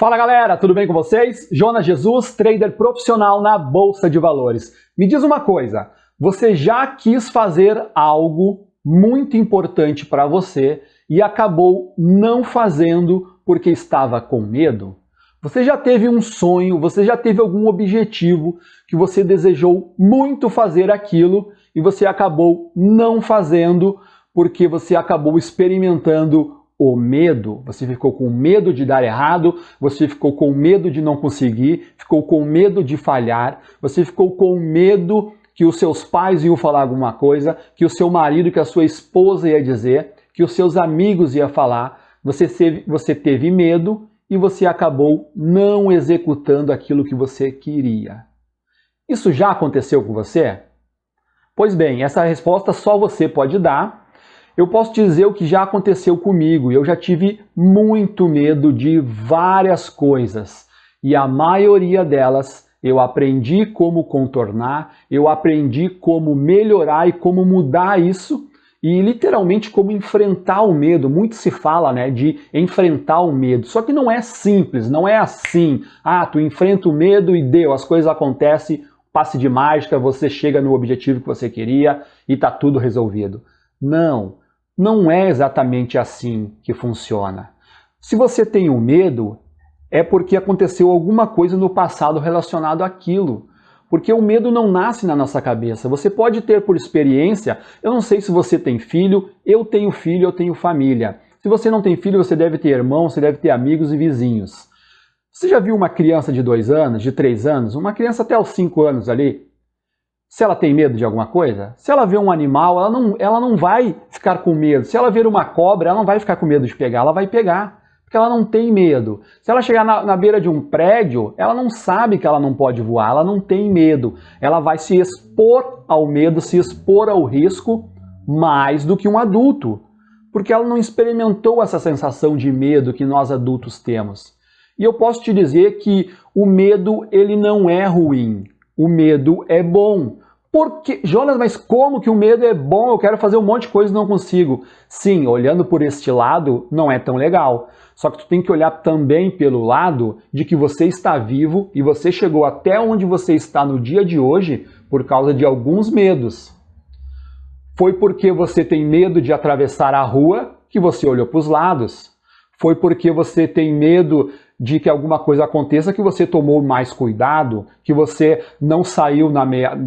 Fala galera, tudo bem com vocês? Jonas Jesus, trader profissional na Bolsa de Valores. Me diz uma coisa, você já quis fazer algo muito importante para você e acabou não fazendo porque estava com medo? Você já teve um sonho, você já teve algum objetivo que você desejou muito fazer aquilo e você acabou não fazendo porque você acabou experimentando o medo, você ficou com medo de dar errado, você ficou com medo de não conseguir, ficou com medo de falhar, você ficou com medo que os seus pais iam falar alguma coisa, que o seu marido, que a sua esposa ia dizer, que os seus amigos iam falar, você teve medo e você acabou não executando aquilo que você queria. Isso já aconteceu com você? Pois bem, essa resposta só você pode dar. Eu posso dizer o que já aconteceu comigo. Eu já tive muito medo de várias coisas e a maioria delas eu aprendi como contornar, eu aprendi como melhorar e como mudar isso e literalmente como enfrentar o medo. Muito se fala, né, de enfrentar o medo, só que não é simples, não é assim. Tu enfrenta o medo e deu, as coisas acontecem, passe de mágica, você chega no objetivo que você queria e tá tudo resolvido. Não é exatamente assim que funciona. Se você tem o medo, é porque aconteceu alguma coisa no passado relacionado àquilo. Porque o medo não nasce na nossa cabeça. Você pode ter por experiência, eu não sei se você tem filho, eu tenho família. Se você não tem filho, você deve ter irmão, você deve ter amigos e vizinhos. Você já viu uma criança de 2 anos, de 3 anos, uma criança até os 5 anos ali? Se ela tem medo de alguma coisa, se ela vê um animal, ela não vai ficar com medo. Se ela ver uma cobra, ela não vai ficar com medo de pegar, ela vai pegar, porque ela não tem medo. Se ela chegar na beira de um prédio, ela não sabe que ela não pode voar, ela não tem medo. Ela vai se expor ao medo, se expor ao risco mais do que um adulto, porque ela não experimentou essa sensação de medo que nós adultos temos. E eu posso te dizer que o medo, ele não é ruim. O medo é bom. Porque, Jonas, mas como que o medo é bom? Eu quero fazer um monte de coisa e não consigo. Sim, olhando por este lado, não é tão legal. Só que tu tem que olhar também pelo lado de que você está vivo e você chegou até onde você está no dia de hoje por causa de alguns medos. Foi porque você tem medo de atravessar a rua que você olhou para os lados. Foi porque você tem medo de que alguma coisa aconteça que você tomou mais cuidado, que você não saiu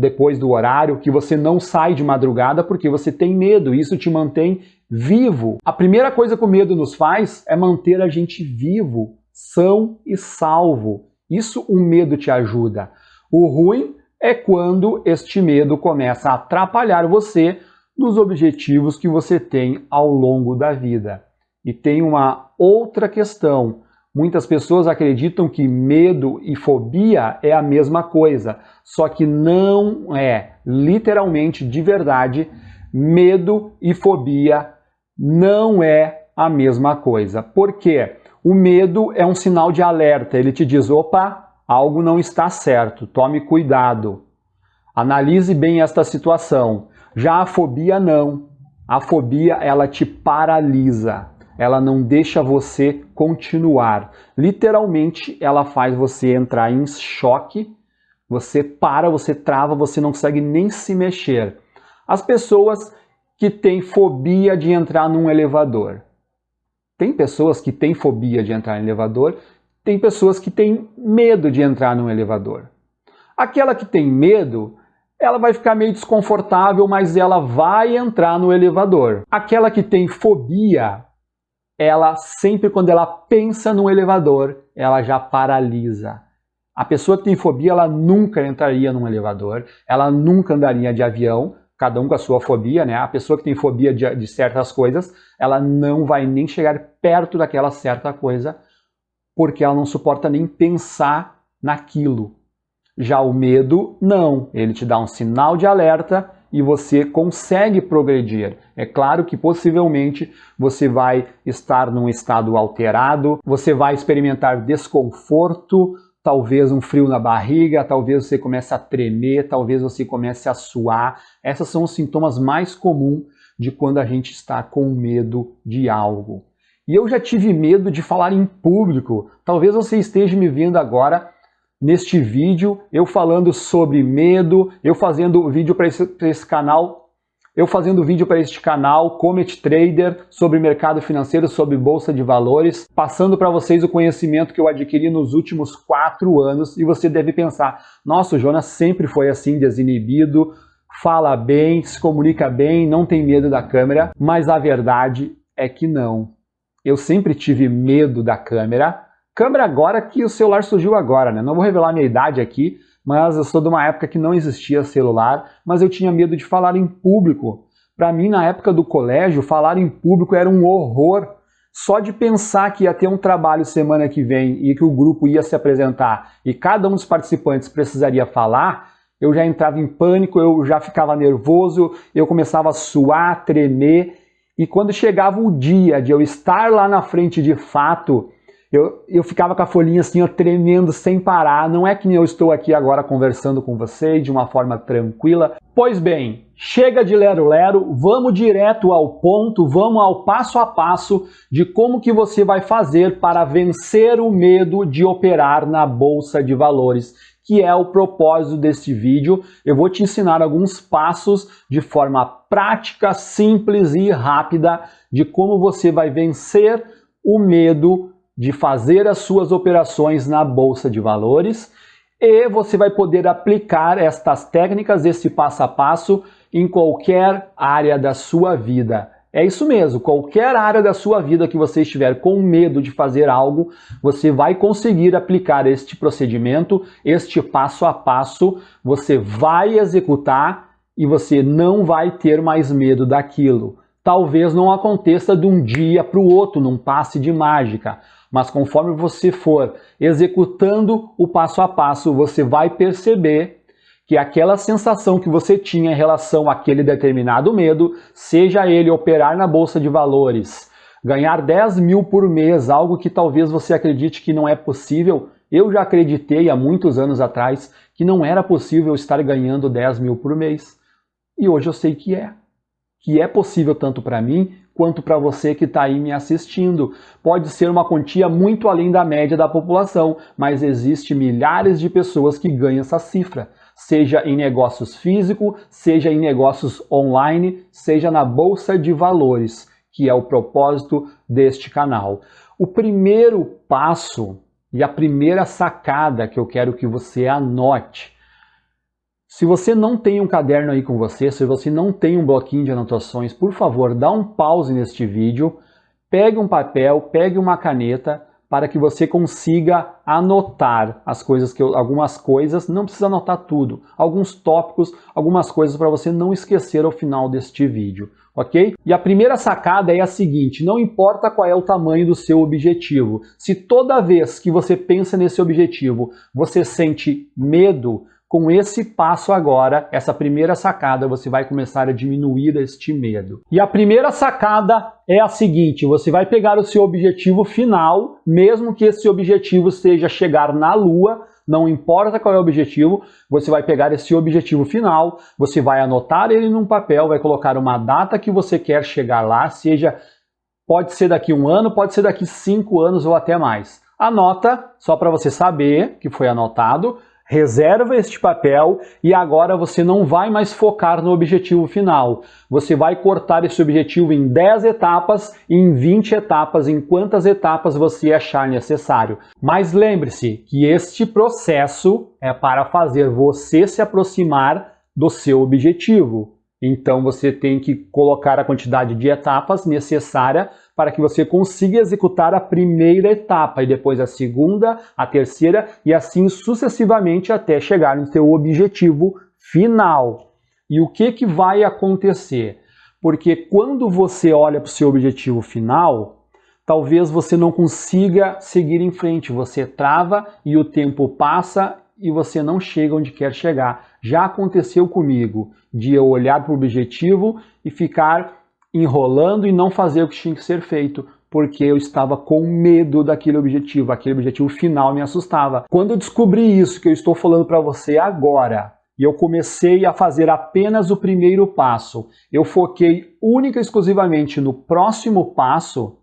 depois do horário, que você não sai de madrugada porque você tem medo. Isso te mantém vivo. A primeira coisa que o medo nos faz é manter a gente vivo, são e salvo. Isso o medo te ajuda. O ruim é quando este medo começa a atrapalhar você nos objetivos que você tem ao longo da vida. E tem uma outra questão. Muitas pessoas acreditam que medo e fobia é a mesma coisa, só que não é. Literalmente, de verdade, medo e fobia não é a mesma coisa. Por quê? O medo é um sinal de alerta, ele te diz, opa, algo não está certo, tome cuidado. Analise bem esta situação. Já a fobia não. A fobia, ela te paralisa. Ela não deixa você continuar. Literalmente, ela faz você entrar em choque, você para, você trava, você não consegue nem se mexer. As pessoas que têm fobia de entrar num elevador. Tem pessoas que têm fobia de entrar em elevador, tem pessoas que têm medo de entrar num elevador. Aquela que tem medo, ela vai ficar meio desconfortável, mas ela vai entrar no elevador. Aquela que tem fobia, ela sempre quando ela pensa no elevador, ela já paralisa. A pessoa que tem fobia, ela nunca entraria num elevador, ela nunca andaria de avião, cada um com a sua fobia, né? A pessoa que tem fobia de certas coisas, ela não vai nem chegar perto daquela certa coisa, porque ela não suporta nem pensar naquilo. Já o medo, não. Ele te dá um sinal de alerta e você consegue progredir. É claro que possivelmente você vai estar num estado alterado, você vai experimentar desconforto, talvez um frio na barriga, talvez você comece a tremer, talvez você comece a suar. Esses são os sintomas mais comuns de quando a gente está com medo de algo. E eu já tive medo de falar em público. Talvez você esteja me vendo agora neste vídeo, eu falando sobre medo, eu fazendo vídeo para esse canal. Eu fazendo vídeo para este canal, Comet Trader, sobre mercado financeiro, sobre bolsa de valores, passando para vocês o conhecimento que eu adquiri nos últimos 4 anos, e você deve pensar, nossa, o Jonas sempre foi assim, desinibido, fala bem, se comunica bem, não tem medo da câmera, mas a verdade é que não. Eu sempre tive medo da câmera. Câmera agora que o celular surgiu agora, né? Não vou revelar minha idade aqui, mas eu sou de uma época que não existia celular, mas eu tinha medo de falar em público. Para mim, na época do colégio, falar em público era um horror. Só de pensar que ia ter um trabalho semana que vem e que o grupo ia se apresentar e cada um dos participantes precisaria falar, eu já entrava em pânico, eu já ficava nervoso, eu começava a suar, tremer. E quando chegava o dia de eu estar lá na frente de fato, eu ficava com a folhinha assim, ó, tremendo sem parar. Não é que nem eu estou aqui agora conversando com vocês de uma forma tranquila. Pois bem, chega de lero-lero, vamos direto ao ponto, vamos ao passo a passo de como que você vai fazer para vencer o medo de operar na Bolsa de Valores, que é o propósito deste vídeo. Eu vou te ensinar alguns passos de forma prática, simples e rápida de como você vai vencer o medo de fazer as suas operações na Bolsa de Valores, e você vai poder aplicar estas técnicas, esse passo a passo, em qualquer área da sua vida. É isso mesmo, qualquer área da sua vida que você estiver com medo de fazer algo, você vai conseguir aplicar este procedimento, este passo a passo, você vai executar e você não vai ter mais medo daquilo. Talvez não aconteça de um dia para o outro, num passe de mágica, mas conforme você for executando o passo a passo, você vai perceber que aquela sensação que você tinha em relação àquele determinado medo, seja ele operar na Bolsa de Valores, ganhar 10 mil por mês, algo que talvez você acredite que não é possível. Eu já acreditei há muitos anos atrás que não era possível estar ganhando 10 mil por mês. E hoje eu sei que é possível tanto para mim quanto para você que está aí me assistindo. Pode ser uma quantia muito além da média da população, mas existe milhares de pessoas que ganham essa cifra, seja em negócios físicos, seja em negócios online, seja na Bolsa de Valores, que é o propósito deste canal. O primeiro passo e a primeira sacada que eu quero que você anote. Se você não tem um caderno aí com você, se você não tem um bloquinho de anotações, por favor, dá um pause neste vídeo, pegue um papel, pegue uma caneta, para que você consiga anotar algumas coisas, não precisa anotar tudo, alguns tópicos, algumas coisas para você não esquecer ao final deste vídeo, ok? E a primeira sacada é a seguinte, não importa qual é o tamanho do seu objetivo, se toda vez que você pensa nesse objetivo, você sente medo, com esse passo agora, essa primeira sacada, você vai começar a diminuir este medo. E a primeira sacada é a seguinte, você vai pegar o seu objetivo final, mesmo que esse objetivo seja chegar na Lua, não importa qual é o objetivo, você vai pegar esse objetivo final, você vai anotar ele num papel, vai colocar uma data que você quer chegar lá, pode ser daqui 1 ano, pode ser daqui 5 anos ou até mais. Anota, só para você saber que foi anotado, reserva este papel e agora você não vai mais focar no objetivo final. Você vai cortar esse objetivo em 10 etapas e em 20 etapas, em quantas etapas você achar necessário. Mas lembre-se que este processo é para fazer você se aproximar do seu objetivo. Então você tem que colocar a quantidade de etapas necessária para que você consiga executar a primeira etapa e depois a segunda, a terceira e assim sucessivamente até chegar no seu objetivo final. E o que vai acontecer? Porque quando você olha para o seu objetivo final, talvez você não consiga seguir em frente, você trava e o tempo passa e você não chega onde quer chegar. Já aconteceu comigo de eu olhar para o objetivo e ficar enrolando e não fazer o que tinha que ser feito, porque eu estava com medo daquele objetivo, aquele objetivo final me assustava. Quando eu descobri isso que eu estou falando para você agora, e eu comecei a fazer apenas o primeiro passo, eu foquei única e exclusivamente no próximo passo,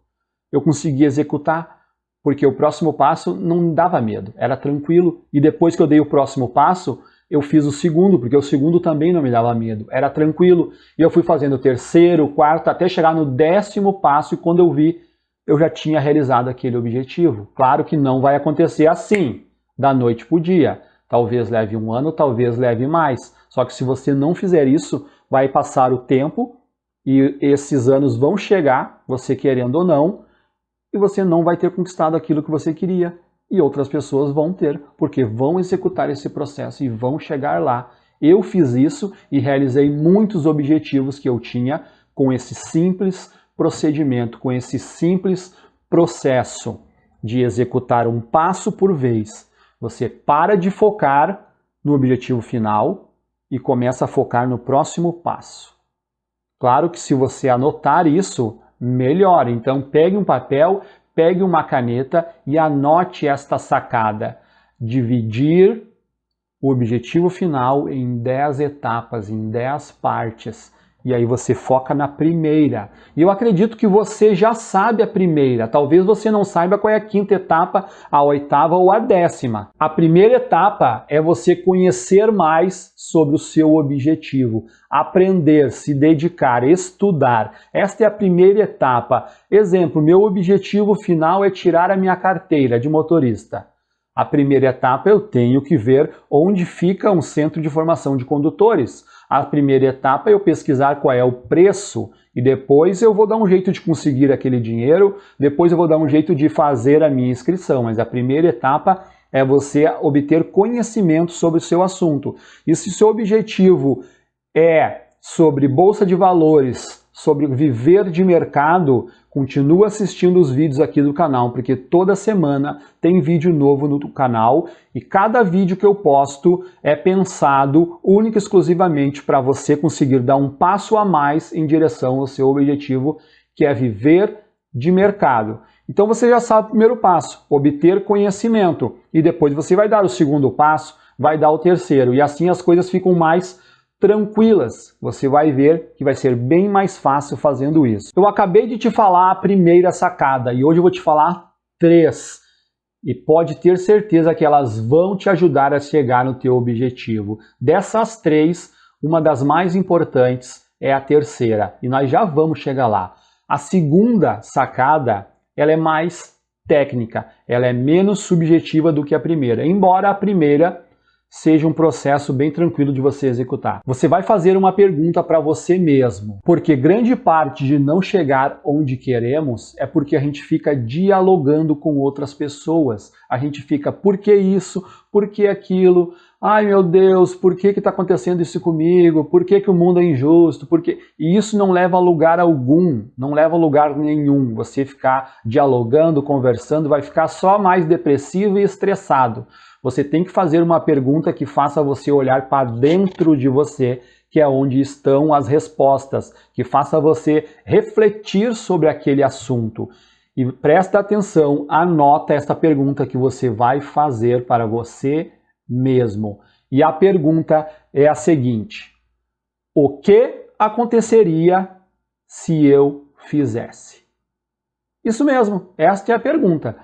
eu consegui executar, porque o próximo passo não me dava medo, era tranquilo. E depois que eu dei o próximo passo, eu fiz o segundo, porque o segundo também não me dava medo, era tranquilo. E eu fui fazendo o terceiro, o quarto, até chegar no 10º passo, e quando eu vi, eu já tinha realizado aquele objetivo. Claro que não vai acontecer assim, da noite para o dia. Talvez leve 1 ano, talvez leve mais. Só que se você não fizer isso, vai passar o tempo e esses anos vão chegar, você querendo ou não, e você não vai ter conquistado aquilo que você queria. E outras pessoas vão ter, porque vão executar esse processo e vão chegar lá. Eu fiz isso e realizei muitos objetivos que eu tinha com esse simples procedimento, com esse simples processo de executar um passo por vez. Você para de focar no objetivo final e começa a focar no próximo passo. Claro que se você anotar isso, melhor. Então pegue um papel, pegue uma caneta e anote esta sacada. Dividir o objetivo final em 10 etapas, em 10 partes. E aí você foca na primeira. E eu acredito que você já sabe a primeira. Talvez você não saiba qual é a 5ª etapa, a 8ª ou a 10ª. A primeira etapa é você conhecer mais sobre o seu objetivo. Aprender, se dedicar, estudar. Esta é a primeira etapa. Exemplo, meu objetivo final é tirar a minha carteira de motorista. A primeira etapa eu tenho que ver onde fica um centro de formação de condutores. A primeira etapa é eu pesquisar qual é o preço e depois eu vou dar um jeito de conseguir aquele dinheiro, depois eu vou dar um jeito de fazer a minha inscrição. Mas a primeira etapa é você obter conhecimento sobre o seu assunto. E se o seu objetivo é sobre bolsa de valores, sobre viver de mercado, continua assistindo os vídeos aqui do canal, porque toda semana tem vídeo novo no canal e cada vídeo que eu posto é pensado única e exclusivamente para você conseguir dar um passo a mais em direção ao seu objetivo, que é viver de mercado. Então você já sabe o primeiro passo, obter conhecimento, e depois você vai dar o segundo passo, vai dar o terceiro, e assim as coisas ficam mais tranquilas. Você vai ver que vai ser bem mais fácil fazendo isso. Eu acabei de te falar a primeira sacada e hoje eu vou te falar 3. E pode ter certeza que elas vão te ajudar a chegar no teu objetivo. Dessas 3, uma das mais importantes é a terceira. E nós já vamos chegar lá. A segunda sacada, ela é mais técnica. Ela é menos subjetiva do que a primeira. Embora a primeira seja um processo bem tranquilo de você executar. Você vai fazer uma pergunta para você mesmo, porque grande parte de não chegar onde queremos é porque a gente fica dialogando com outras pessoas. A gente fica, por que isso? Por que aquilo? Ai meu Deus, por que está acontecendo isso comigo? Por que o mundo é injusto? Por que... E isso não leva a lugar algum, não leva a lugar nenhum. Você ficar dialogando, conversando, vai ficar só mais depressivo e estressado. Você tem que fazer uma pergunta que faça você olhar para dentro de você, que é onde estão as respostas, que faça você refletir sobre aquele assunto. E presta atenção, anota essa pergunta que você vai fazer para você mesmo. E a pergunta é a seguinte: o que aconteceria se eu fizesse? Isso mesmo, esta é a pergunta.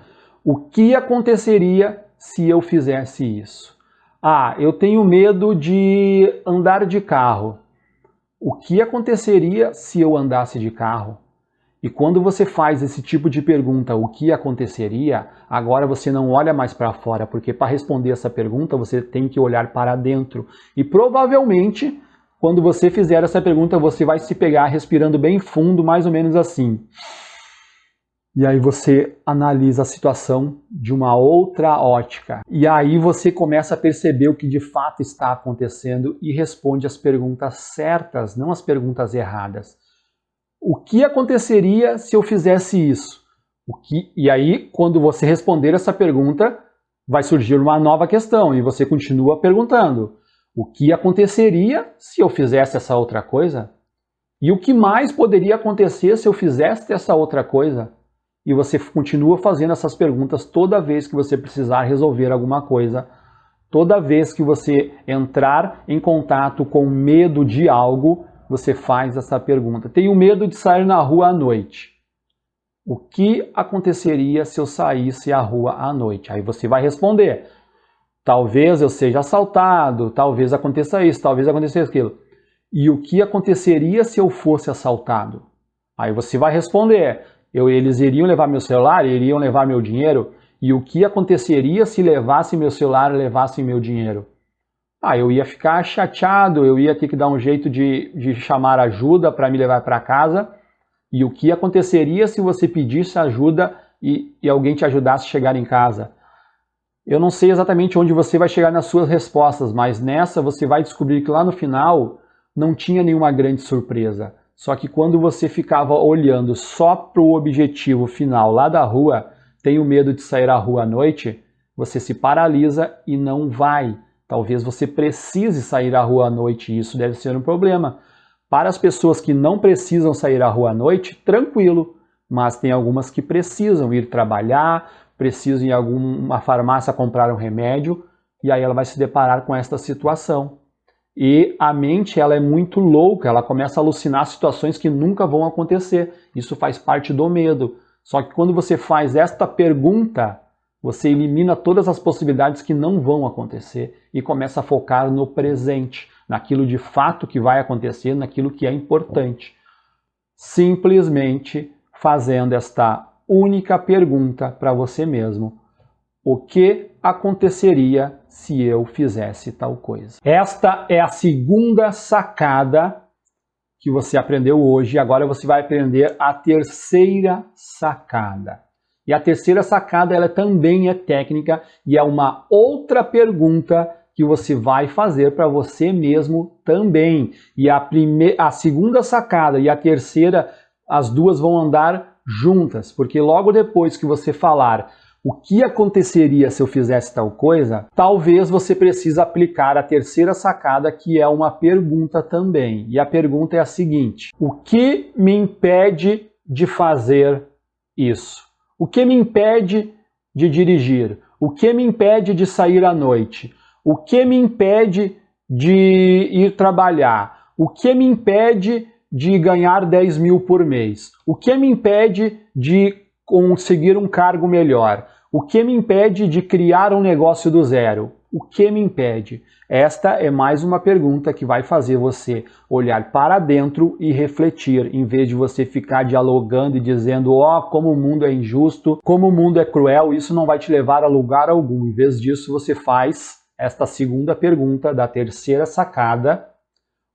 O que aconteceria se eu fizesse isso? Ah, eu tenho medo de andar de carro. O que aconteceria se eu andasse de carro? E quando você faz esse tipo de pergunta, o que aconteceria, agora você não olha mais para fora, porque para responder essa pergunta você tem que olhar para dentro. E provavelmente, quando você fizer essa pergunta, você vai se pegar respirando bem fundo, mais ou menos assim. E aí você analisa a situação de uma outra ótica. E aí você começa a perceber o que de fato está acontecendo e responde as perguntas certas, não as perguntas erradas. O que aconteceria se eu fizesse isso? E aí, quando você responder essa pergunta, vai surgir uma nova questão e você continua perguntando: o que aconteceria se eu fizesse essa outra coisa? E o que mais poderia acontecer se eu fizesse essa outra coisa? E você continua fazendo essas perguntas toda vez que você precisar resolver alguma coisa, toda vez que você entrar em contato com medo de algo, você faz essa pergunta. Tenho medo de sair na rua à noite. O que aconteceria se eu saísse à rua à noite? Aí você vai responder: talvez eu seja assaltado, talvez aconteça isso, talvez aconteça aquilo. E o que aconteceria se eu fosse assaltado? Aí você vai responder: eles iriam levar meu celular, iriam levar meu dinheiro. E o que aconteceria se levassem meu celular e levassem meu dinheiro? Eu ia ficar chateado, eu ia ter que dar um jeito de chamar ajuda para me levar para casa. E o que aconteceria se você pedisse ajuda e alguém te ajudasse a chegar em casa? Eu não sei exatamente onde você vai chegar nas suas respostas, mas nessa você vai descobrir que lá no final não tinha nenhuma grande surpresa. Só que quando você ficava olhando só para o objetivo final lá da rua, tenho medo de sair à rua à noite, você se paralisa e não vai. Talvez você precise sair à rua à noite e isso deve ser um problema. Para as pessoas que não precisam sair à rua à noite, tranquilo, mas tem algumas que precisam ir trabalhar, precisam ir em alguma farmácia comprar um remédio, e aí ela vai se deparar com esta situação. E a mente ela é muito louca, ela começa a alucinar situações que nunca vão acontecer. Isso faz parte do medo. Só que quando você faz esta pergunta, você elimina todas as possibilidades que não vão acontecer e começa a focar no presente, naquilo de fato que vai acontecer, naquilo que é importante. Simplesmente fazendo esta única pergunta para você mesmo: o que aconteceria se eu fizesse tal coisa? Esta é a segunda sacada que você aprendeu hoje. Agora você vai aprender a terceira sacada. E a terceira sacada ela também é técnica e é uma outra pergunta que você vai fazer para você mesmo também. E a segunda sacada e a terceira, as duas vão andar juntas, porque logo depois que você falar o que aconteceria se eu fizesse tal coisa, talvez você precise aplicar a terceira sacada, que é uma pergunta também. E a pergunta é a seguinte: o que me impede de fazer isso? O que me impede de dirigir? O que me impede de sair à noite? O que me impede de ir trabalhar? O que me impede de ganhar 10 mil por mês? O que me impede de conseguir um cargo melhor? O que me impede de criar um negócio do zero? O que me impede? Esta é mais uma pergunta que vai fazer você olhar para dentro e refletir, em vez de você ficar dialogando e dizendo: como o mundo é injusto, como o mundo é cruel. Isso não vai te levar a lugar algum. Em vez disso, você faz esta segunda pergunta da terceira sacada: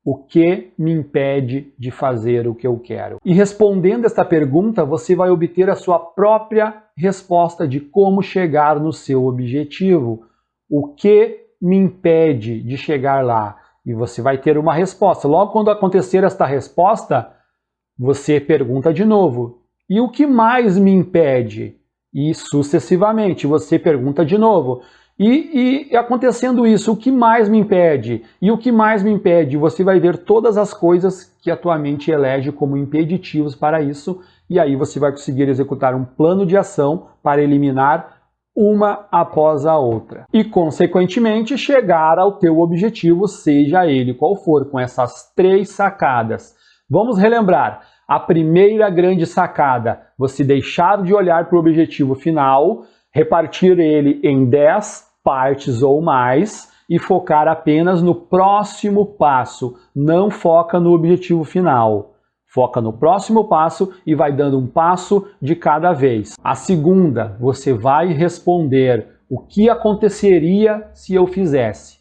o que me impede de fazer o que eu quero? E respondendo esta pergunta, você vai obter a sua própria resposta de como chegar no seu objetivo. O que me impede de chegar lá? E você vai ter uma resposta. Logo quando acontecer esta resposta, você pergunta de novo: e o que mais me impede? E sucessivamente, você pergunta de novo. E acontecendo isso, o que mais me impede? E o que mais me impede? Você vai ver todas as coisas que a tua mente elege como impeditivos para isso, e aí você vai conseguir executar um plano de ação para eliminar uma após a outra. E, consequentemente, chegar ao teu objetivo, seja ele qual for, com essas 3 sacadas. Vamos relembrar. A primeira grande sacada: você deixar de olhar para o objetivo final, repartir ele em 10 partes ou mais e focar apenas no próximo passo. Não foca no objetivo final. Foca no próximo passo e vai dando um passo de cada vez. A segunda, você vai responder: o que aconteceria se eu fizesse?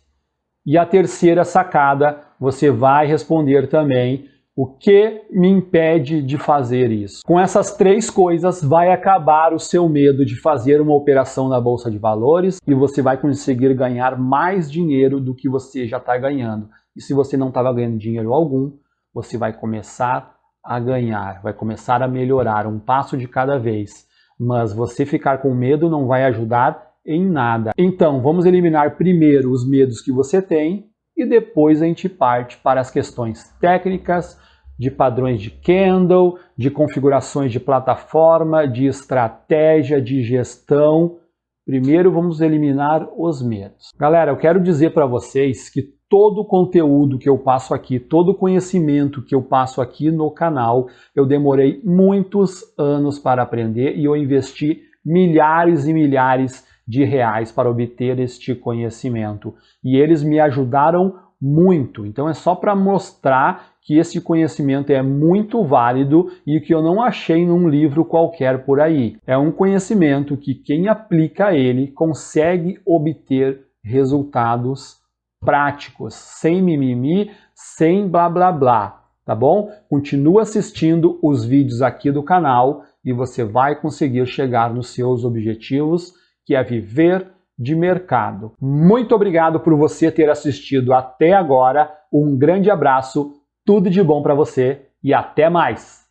E a terceira sacada, você vai responder também: o que me impede de fazer isso? Com essas 3 coisas, vai acabar o seu medo de fazer uma operação na Bolsa de Valores e você vai conseguir ganhar mais dinheiro do que você já está ganhando. E se você não estava ganhando dinheiro algum, você vai começar a ganhar, vai começar a melhorar, um passo de cada vez. Mas você ficar com medo não vai ajudar em nada. Então, vamos eliminar primeiro os medos que você tem e depois a gente parte para as questões técnicas, de padrões de candle, de configurações de plataforma, de estratégia, de gestão Primeiro vamos eliminar os medos. Galera, eu quero dizer para vocês que todo o conteúdo que eu passo aqui, todo o conhecimento que eu passo aqui no canal, eu demorei muitos anos para aprender e eu investi milhares e milhares de reais para obter este conhecimento. E eles me ajudaram muito. Então é só para mostrar que esse conhecimento é muito válido e que eu não achei num livro qualquer por aí. É um conhecimento que quem aplica ele consegue obter resultados práticos, sem mimimi, sem blá blá blá, tá bom? Continua assistindo os vídeos aqui do canal e você vai conseguir chegar nos seus objetivos, que é viver de mercado. Muito obrigado por você ter assistido até agora. Um grande abraço, tudo de bom para você e até mais!